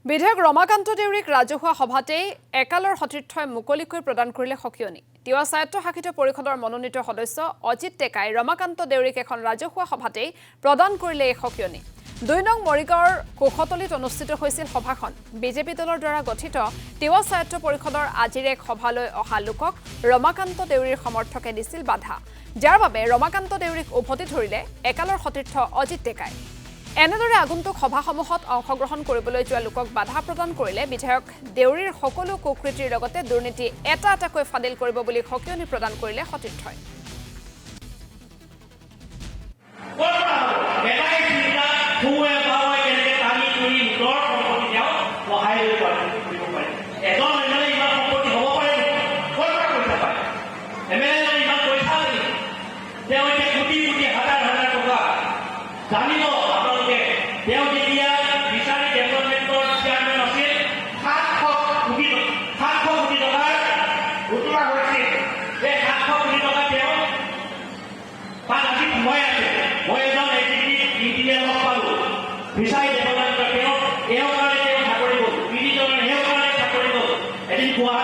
বিধায়ক ৰমাকান্ত দেউৰীক ৰাজহুৱা সভাতেই একালৰ সতীৰ্থই মুকলিকৈ প্ৰদান কৰিলে সকিয়নি। তিৱা স্বায়ত্তশাসিত পৰিষদৰ মনোনীত সদস্য অজিত টেকাই ৰমাকান্ত দেউৰীক এখন ৰাজহুৱা সভাতেই প্ৰদান কৰিলে এই সকিয়নি। ২ নং মৰিগাঁৱৰ কোষতলিত অনুষ্ঠিত হৈছিল সভাখন। বিজেপি দলৰ দ্বাৰা গঠিত তিৱা স্বায়ত্ত পৰিষদৰ আজিৰ এক সভালৈ অহা লোকক ৰমাকান্ত দেউৰীৰ সমৰ্থকে দিছিল বাধা, যাৰ বাবে ৰমাকান্ত দেউৰীক উভতি ধৰিলে একালৰ সতীৰ্থ অজিত টেকাই। এনেদৰে আগন্তুক সভাসমূহত অংশগ্ৰহণ কৰিবলৈ যোৱা লোকক বাধা প্ৰদান কৰিলে বিধায়ক দেউৰীৰ সকলো কুকৃতিৰ লগতে দুৰ্নীতি এটা এটাকৈ ফাদিল কৰিব বুলি সকিয়নি প্ৰদান কৰিলে সতীৰ্থই। তেওঁ যেতিয়া বিচাৰি ডেভেলপমেণ্টৰ চেয়াৰমেন আছিল 700 কোটি টকাৰ ঘোষণা হৈছিল। সেই 700 কোটি টকা তেওঁ তাত আজি সময় আছে। মই এজন ইঞ্জিনিয়াৰ লগ পালোঁ বিচাৰি ডেভেলপমেণ্টৰ, তেওঁ কাৰণে তেওঁ চাকৰি গ'ল, পিডিজনৰ তেওঁ কাৰণে চাকৰি গ'ল। এদিন গুৱাহাটী